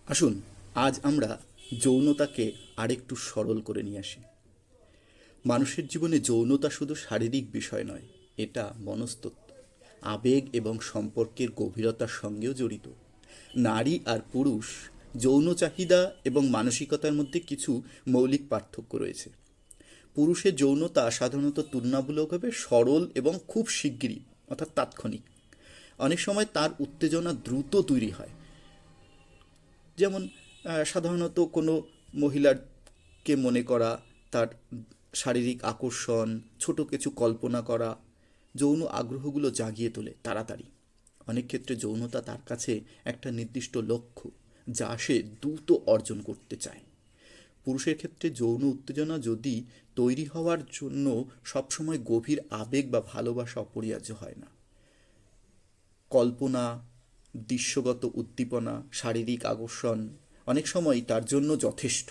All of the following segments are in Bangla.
আসুন আজ আমরা যৌনতাকে আরেকটু সরল করে নিয়ে আসি। মানুষের জীবনে যৌনতা শুধু শারীরিক বিষয় নয়, এটা মনস্তত্ত্ব, আবেগ এবং সম্পর্কের গভীরতার সঙ্গেও জড়িত। নারী আর পুরুষ যৌন চাহিদা এবং মানসিকতার মধ্যে কিছু মৌলিক পার্থক্য রয়েছে। পুরুষের যৌনতা সাধারণত তুলনামূলকভাবে সরল এবং খুব শিগগিরই, অর্থাৎ তাৎক্ষণিক। অনেক সময় তার উত্তেজনা দ্রুত তৈরি হয়। যেমন সাধারণত কোনো মহিলাকে মনে করা, তার শারীরিক আকর্ষণ, ছোট কিছু কল্পনা করা যৌন আগ্রহগুলো জাগিয়ে তোলে তাড়াতাড়ি। অনেক ক্ষেত্রে যৌনতা তার কাছে একটা নির্দিষ্ট লক্ষ্য, যা সে দ্রুত অর্জন করতে চায়। পুরুষের ক্ষেত্রে যৌন উত্তেজনা যদি তৈরি হওয়ার জন্য সবসময় গভীর আবেগ বা ভালোবাসা অপরিহার্য হয় না। কল্পনা, দৃশ্যগত উদ্দীপনা, শারীরিক আকর্ষণ অনেক সময় তার জন্য যথেষ্ট।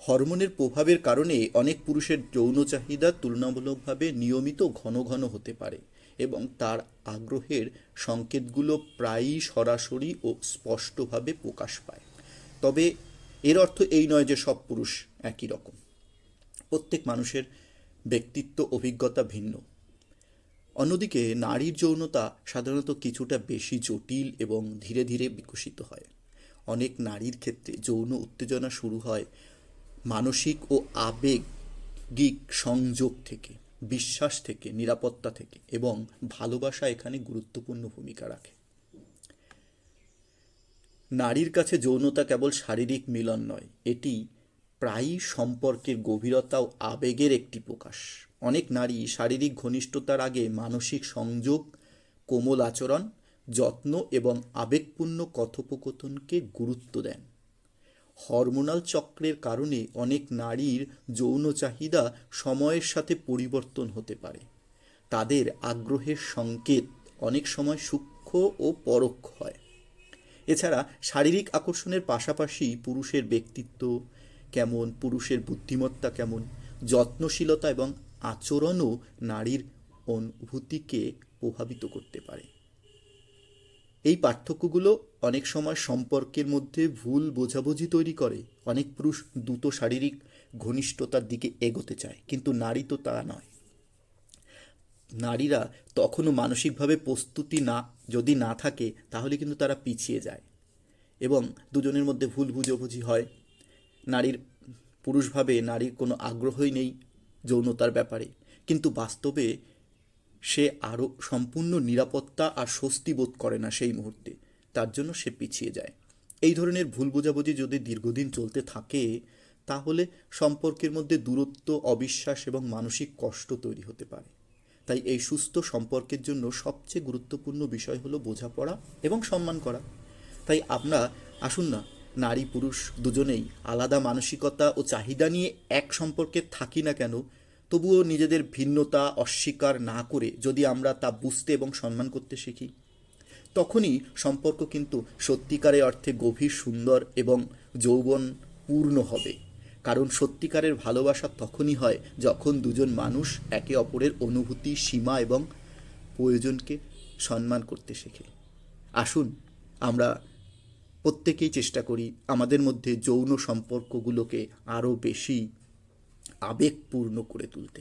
হরমোনের প্রভাবের কারণে অনেক পুরুষের যৌন চাহিদা তুলনামূলকভাবে নিয়মিত ঘন ঘন হতে পারে এবং তার আগ্রহের সংকেতগুলো প্রায়ই সরাসরি ও স্পষ্টভাবে প্রকাশ পায়। তবে এর অর্থ এই নয় যে সব পুরুষ একই রকম। প্রত্যেক মানুষের ব্যক্তিত্ব অভিজ্ঞতা ভিন্ন। অন্যদিকে নারীর যৌনতা সাধারণত কিছুটা বেশি জটিল এবং ধীরে ধীরে বিকশিত হয়। অনেক নারীর ক্ষেত্রে যৌন উত্তেজনা শুরু হয় মানসিক ও আবেগিক সংযোগ থেকে, বিশ্বাস থেকে, নিরাপত্তা থেকে, এবং ভালোবাসা এখানে গুরুত্বপূর্ণ ভূমিকা রাখে। নারীর কাছে যৌনতা কেবল শারীরিক মিলন নয়, এটি প্রায়ই সম্পর্কের গভীরতা ও আবেগের একটি প্রকাশ। অনেক নারী শারীরিক ঘনিষ্ঠতার আগে মানসিক সংযোগ, কোমল আচরণ, যত্ন এবং আবেগপূর্ণ কথোপকথনকে গুরুত্ব দেন। হরমোনাল চক্রের কারণে অনেক নারীর যৌন চাহিদা সময়ের সাথে পরিবর্তন হতে পারে। তাদের আগ্রহের সংকেত অনেক সময় সূক্ষ্ম ও পরোক্ষ হয়। এছাড়া শারীরিক আকর্ষণের পাশাপাশি পুরুষের ব্যক্তিত্ব কেমন, পুরুষের বুদ্ধিমত্তা কেমন, যত্নশীলতা এবং আচরণও নারীর অনুভূতিকে প্রভাবিত করতে পারে। এই পার্থক্যগুলো অনেক সময় সম্পর্কের মধ্যে ভুল বোঝাবুঝি তৈরি করে। অনেক পুরুষ দ্রুত শারীরিক ঘনিষ্ঠতার দিকে এগোতে চায়, কিন্তু নারী তো তা নয়। নারীরা তখনও মানসিকভাবে প্রস্তুতি যদি না থাকে, তাহলে কিন্তু তারা পিছিয়ে যায় এবং দুজনের মধ্যে ভুল বুঝাবুঝি হয়। নারীর পুরুষ ভাবে নারীর কোনো আগ্রহই নেই যৌনতার ব্যাপারে, কিন্তু বাস্তবে সে আরও সম্পূর্ণ নিরাপত্তা আর স্বস্তি বোধ করে না সেই মুহূর্তে, তার জন্য সে পিছিয়ে যায়। এই ধরনের ভুল বোঝাবুঝি যদি দীর্ঘদিন চলতে থাকে, তাহলে সম্পর্কের মধ্যে দূরত্ব, অবিশ্বাস এবং মানসিক কষ্ট তৈরি হতে পারে। তাই এই সুস্থ সম্পর্কের জন্য সবচেয়ে গুরুত্বপূর্ণ বিষয় হলো বোঝাপড়া এবং সম্মান করা। তাই আমরা আসুন না, নারী পুরুষ দুজনেই আলাদা মানসিকতা ও চাহিদা নিয়ে এক সম্পর্কে থাকি না কেন, তবুও নিজেদের ভিন্নতা অস্বীকার না করে যদি আমরা তা বুঝতে এবং সম্মান করতে শিখি, তখনই সম্পর্ক কিন্তু সত্যিকারের অর্থে গভীর, সুন্দর এবং যৌবনপূর্ণ হবে। কারণ সত্যিকারের ভালোবাসা তখনই হয় যখন দুজন মানুষ একে অপরের অনুভূতি, সীমা এবং প্রয়োজনকে সম্মান করতে শেখে। আসুন আমরা প্রত্যেকেই চেষ্টা করি আমাদের মধ্যে যৌন সম্পর্কগুলোকে আরও বেশি আবেগপূর্ণ করে তুলতে।